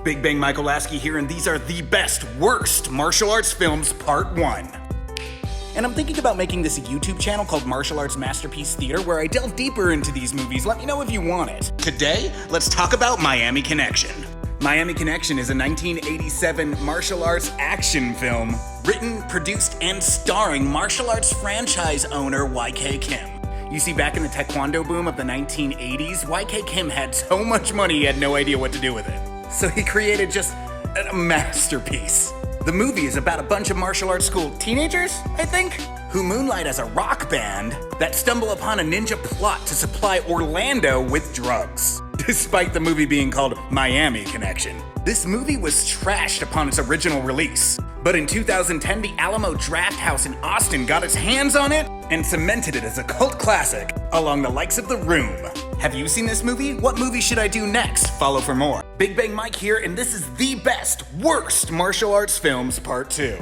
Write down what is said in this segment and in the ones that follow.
Big Bang Michael Lasky here, and these are the best, worst martial arts films, part 1. And I'm thinking about making this a YouTube channel called Martial Arts Masterpiece Theater where I delve deeper into these movies. Let me know if you want it. Today, let's talk about Miami Connection. Miami Connection is a 1987 martial arts action film written, produced, and starring martial arts franchise owner YK Kim. You see, back in the Taekwondo boom of the 1980s, YK Kim had so much money he had no idea what to do with it. So he created just a masterpiece. The movie is about a bunch of martial arts school teenagers, I think, who moonlight as a rock band that stumble upon a ninja plot to supply Orlando with drugs. Despite the movie being called Miami Connection, this movie was trashed upon its original release. But in 2010, the Alamo Drafthouse in Austin got its hands on it and cemented it as a cult classic along the likes of The Room. Have you seen this movie? What movie should I do next? Follow for more. Big Bang Mike here, and this is the best, worst martial arts films, part 2.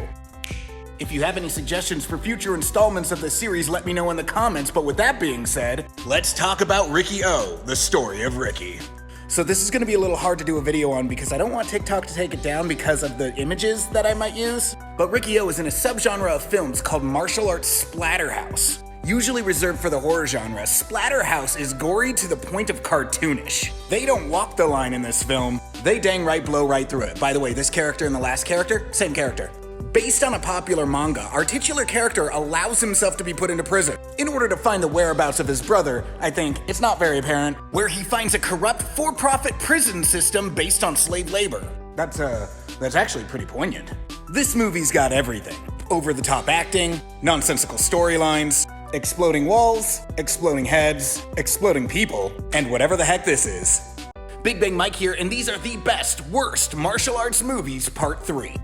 If you have any suggestions for future installments of this series, let me know in the comments, but with that being said, let's talk about Riccio, the story of Ricky. So this is gonna be a little hard to do a video on because I don't want TikTok to take it down because of the images that I might use. But Riccio is in a subgenre of films called martial arts splatterhouse. Usually reserved for the horror genre, splatterhouse is gory to the point of cartoonish. They don't walk the line in this film, they dang right blow right through it. By the way, this character and the last character, same character. Based on a popular manga, our titular character allows himself to be put into prison in order to find the whereabouts of his brother. I think it's not very apparent, where he finds a corrupt for-profit prison system based on slave labor. That's actually pretty poignant. This movie's got everything. Over-the-top acting, nonsensical storylines, exploding walls, exploding heads, exploding people, and whatever the heck this is. Big Bang Mike here, and these are the best, worst martial arts movies, part 3.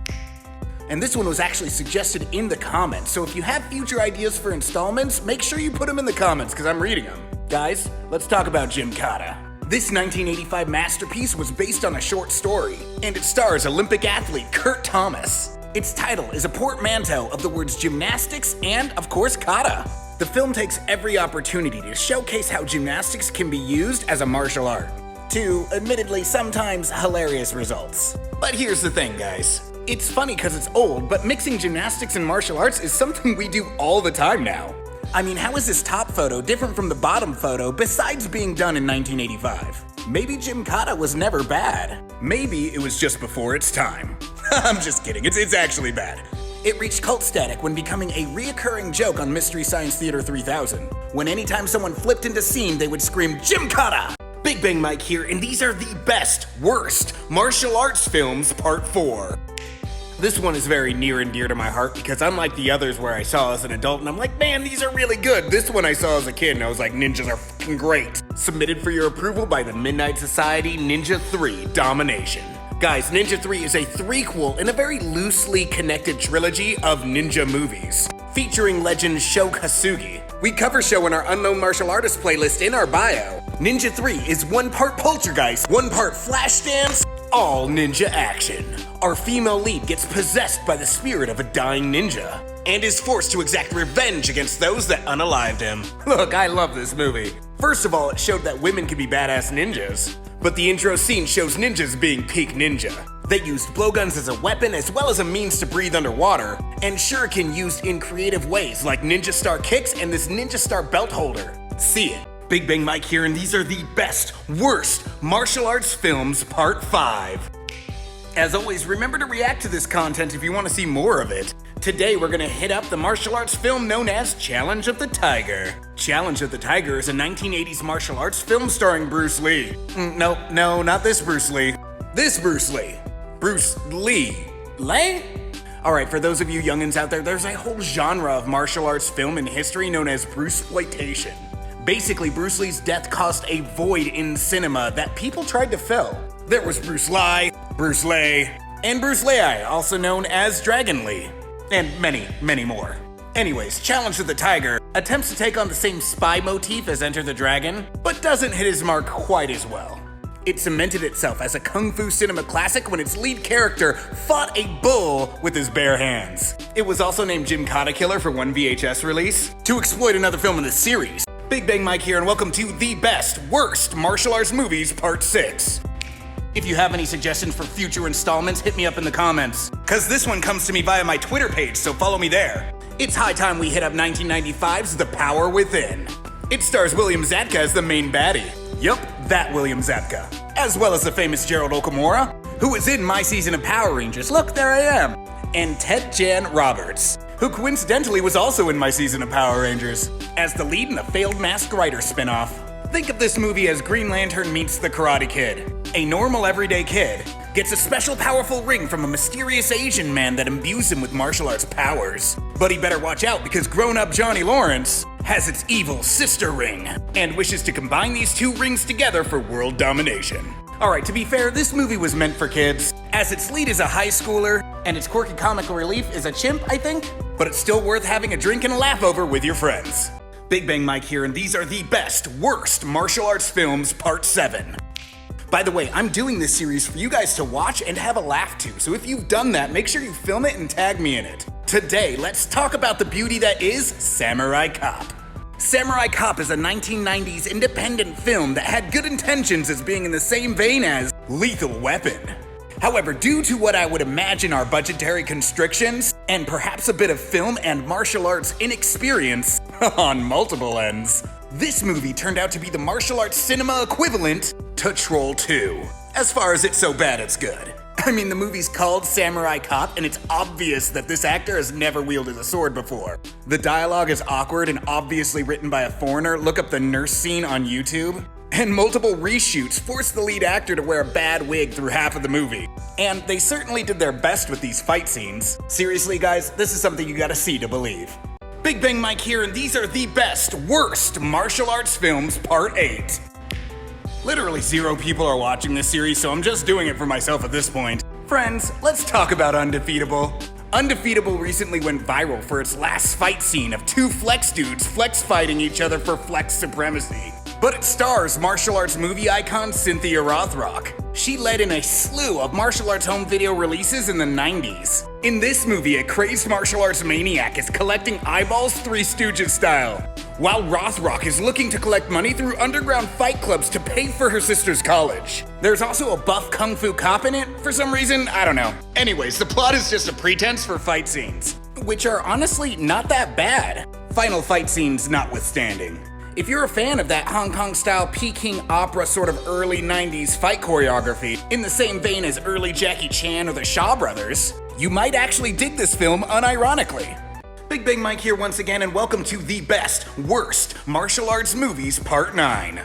And this one was actually suggested in the comments, so if you have future ideas for installments, make sure you put them in the comments, because I'm reading them. Guys, let's talk about Gymkata. This 1985 masterpiece was based on a short story, and it stars Olympic athlete Kurt Thomas. Its title is a portmanteau of the words gymnastics and, of course, kata. The film takes every opportunity to showcase how gymnastics can be used as a martial art, to, admittedly, sometimes hilarious results. But here's the thing, guys. It's funny because it's old, but mixing gymnastics and martial arts is something we do all the time now. I mean, how is this top photo different from the bottom photo besides being done in 1985? Maybe Gymkata was never bad. Maybe it was just before its time. I'm just kidding, it's actually bad. It reached cult status when becoming a reoccurring joke on Mystery Science Theater 3000, when anytime someone flipped into scene, they would scream, Gymkata! Big Bang Mike here, and these are the best, worst martial arts films, part 4. This one is very near and dear to my heart because unlike the others where I saw as an adult and I'm like, man, these are really good. This one I saw as a kid and I was like, ninjas are fucking great. Submitted for your approval by the Midnight Society, Ninja 3 Domination. Guys, Ninja 3 is a threequel in a very loosely connected trilogy of ninja movies, featuring legend Sho Kasugi. We cover Sho in our Unknown Martial Artist playlist in our bio. Ninja 3 is one part poltergeist, one part Flashdance, all ninja action. Our female lead gets possessed by the spirit of a dying ninja and is forced to exact revenge against those that unalived him. Look, I love this movie. First of all, it showed that women can be badass ninjas, but the intro scene shows ninjas being peak ninja. They used blowguns as a weapon as well as a means to breathe underwater, and shuriken used in creative ways like ninja star kicks and this ninja star belt holder. See it. Big Bang Mike here, and these are the best, worst martial arts films, part 5. As always, remember to react to this content if you want to see more of it. Today we're gonna hit up the martial arts film known as Challenge of the Tiger. Challenge of the Tiger is a 1980s martial arts film starring Bruce Lee. No, not this Bruce Lee. This Bruce Lee. Bruce Lee. Alright, for those of you youngins out there, there's a whole genre of martial arts film in history known as Bruceploitation. Basically, Bruce Lee's death caused a void in cinema that people tried to fill. There was Bruce Lee, Bruce Lee, and Bruce Lee, also known as Dragon Lee, and many, many more. Anyways, Challenge of the Tiger attempts to take on the same spy motif as Enter the Dragon, but doesn't hit his mark quite as well. It cemented itself as a kung fu cinema classic when its lead character fought a bull with his bare hands. It was also named Gymkata Killer for one VHS release to exploit another film in the series. Big Bang Mike here, and welcome to the best, worst martial arts movies, part 6. If you have any suggestions for future installments, hit me up in the comments. Cause this one comes to me via my Twitter page, so follow me there. It's high time we hit up 1995's The Power Within. It stars William Zabka as the main baddie. Yup, that William Zabka. As well as the famous Gerald Okamura, who was in my season of Power Rangers. Look, there I am. And Ted Jan Roberts, who coincidentally was also in my season of Power Rangers, as the lead in the failed Masked Rider spinoff. Think of this movie as Green Lantern meets the Karate Kid. A normal everyday kid gets a special powerful ring from a mysterious Asian man that imbues him with martial arts powers. But he better watch out because grown-up Johnny Lawrence has its evil sister ring and wishes to combine these two rings together for world domination. Alright, to be fair, this movie was meant for kids, as its lead is a high schooler, and its quirky comic relief is a chimp, I think? But it's still worth having a drink and a laugh over with your friends. Big Bang Mike here, and these are the best, worst martial arts films, Part 7. By the way, I'm doing this series for you guys to watch and have a laugh to, so if you've done that, make sure you film it and tag me in it. Today, let's talk about the beauty that is Samurai Cop. Samurai Cop is a 1990s independent film that had good intentions as being in the same vein as Lethal Weapon. However, due to what I would imagine are budgetary constrictions, and perhaps a bit of film and martial arts inexperience on multiple ends, this movie turned out to be the martial arts cinema equivalent to Troll 2. As far as it's so bad it's good. I mean, the movie's called Samurai Cop, and it's obvious that this actor has never wielded a sword before. The dialogue is awkward and obviously written by a foreigner. Look up the nurse scene on YouTube. And multiple reshoots forced the lead actor to wear a bad wig through half of the movie. And they certainly did their best with these fight scenes. Seriously, guys, this is something you gotta see to believe. Big Bang Mike here, and these are the best, worst martial arts films, Part 8. Literally 0 people are watching this series, so I'm just doing it for myself at this point. Friends, let's talk about Undefeatable. Undefeatable recently went viral for its last fight scene of 2 flex dudes flex fighting each other for flex supremacy. But it stars martial arts movie icon Cynthia Rothrock. She led in a slew of martial arts home video releases in the 90s. In this movie, a crazed martial arts maniac is collecting eyeballs Three Stooges style, while Rothrock is looking to collect money through underground fight clubs to pay for her sister's college. There's also a buff kung fu cop in it, for some reason, I don't know. Anyways, the plot is just a pretense for fight scenes, which are honestly not that bad, final fight scenes notwithstanding. If you're a fan of that Hong Kong-style Peking opera sort of early 90s fight choreography, in the same vein as early Jackie Chan or the Shaw Brothers, you might actually dig this film unironically. Big Bang Mike here once again, and welcome to the best, worst martial arts movies, Part 9.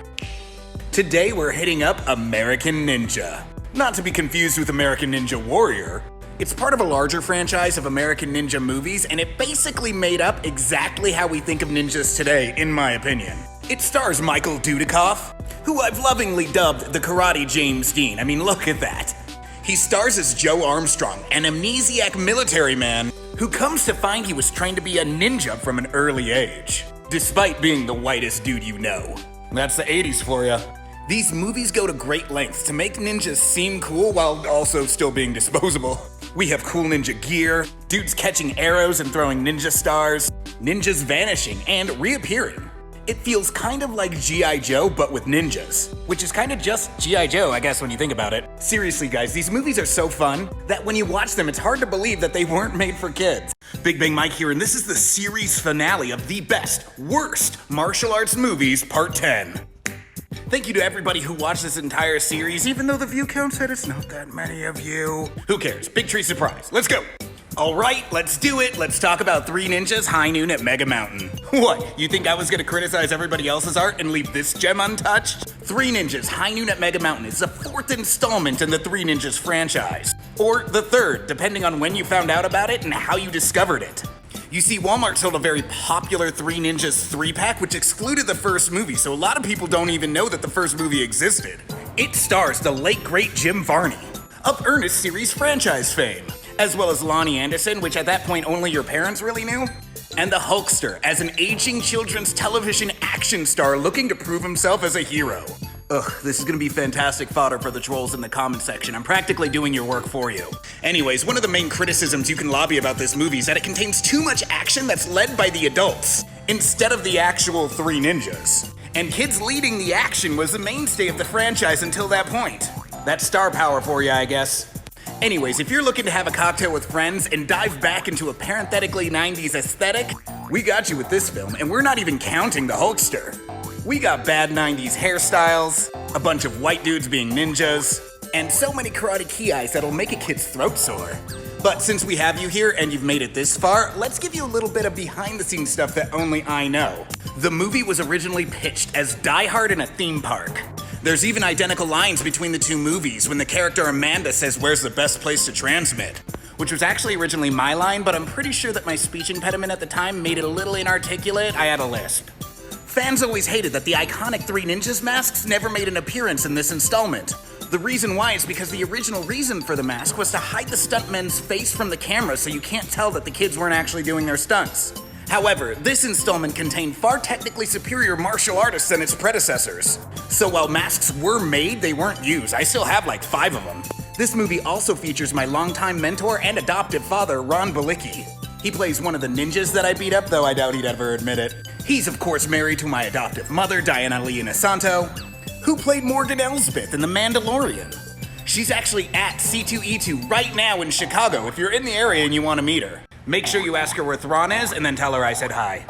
Today we're hitting up American Ninja. Not to be confused with American Ninja Warrior. It's part of a larger franchise of American Ninja movies, and it basically made up exactly how we think of ninjas today, in my opinion. It stars Michael Dudikoff, who I've lovingly dubbed the Karate James Dean. I mean, look at that. He stars as Joe Armstrong, an amnesiac military man who comes to find he was trained to be a ninja from an early age, despite being the whitest dude you know. That's the 80s for ya. These movies go to great lengths to make ninjas seem cool while also still being disposable. We have cool ninja gear, dudes catching arrows and throwing ninja stars, ninjas vanishing and reappearing. It feels kind of like G.I. Joe, but with ninjas, which is kind of just G.I. Joe, I guess, when you think about it. Seriously, guys, these movies are so fun that when you watch them, it's hard to believe that they weren't made for kids. Big Bang Mike here, and this is the series finale of the best, worst martial arts movies, Part 10. Thank you to everybody who watched this entire series, even though the view count said it's not that many of you. Who cares? Big tree surprise. Let's go. All right, let's do it. Let's talk about Three Ninjas High Noon at Mega Mountain. What, you think I was gonna criticize everybody else's art and leave this gem untouched? Three Ninjas High Noon at Mega Mountain is the 4th installment in the Three Ninjas franchise. Or the 3rd, depending on when you found out about it and how you discovered it. You see, Walmart sold a very popular Three Ninjas 3-pack, which excluded the first movie, so a lot of people don't even know that the first movie existed. It stars the late great Jim Varney, of Ernest series franchise fame, as well as Lonnie Anderson, which at that point only your parents really knew, and the Hulkster as an aging children's television action star looking to prove himself as a hero. Ugh, this is gonna be fantastic fodder for the trolls in the comment section. I'm practically doing your work for you. Anyways, one of the main criticisms you can lobby about this movie is that it contains too much action that's led by the adults, instead of the actual three ninjas. And kids leading the action was the mainstay of the franchise until that point. That's star power for you, I guess. Anyways, if you're looking to have a cocktail with friends and dive back into a parenthetically 90s aesthetic, we got you with this film, and we're not even counting the Hulkster. We got bad 90s hairstyles, a bunch of white dudes being ninjas, and so many Karate Ki-eyes that'll make a kid's throat sore. But since we have you here and you've made it this far, let's give you a little bit of behind-the-scenes stuff that only I know. The movie was originally pitched as Die Hard in a theme park. There's even identical lines between the two movies when the character Amanda says, "Where's the best place to transmit?" Which was actually originally my line, but I'm pretty sure that my speech impediment at the time made it a little inarticulate. I had a lisp. Fans always hated that the iconic Three Ninjas masks never made an appearance in this installment. The reason why is because the original reason for the mask was to hide the stuntman's face from the camera so you can't tell that the kids weren't actually doing their stunts. However, this installment contained far technically superior martial artists than its predecessors. So while masks were made, they weren't used. I still have like 5 of them. This movie also features my longtime mentor and adoptive father, Ron Balicki. He plays one of the ninjas that I beat up, though I doubt he'd ever admit it. He's of course married to my adoptive mother, Diana Lee Inosanto, who played Morgan Elsbeth in The Mandalorian. She's actually at C2E2 right now in Chicago if you're in the area and you want to meet her. Make sure you ask her where Thrawn is and then tell her I said hi.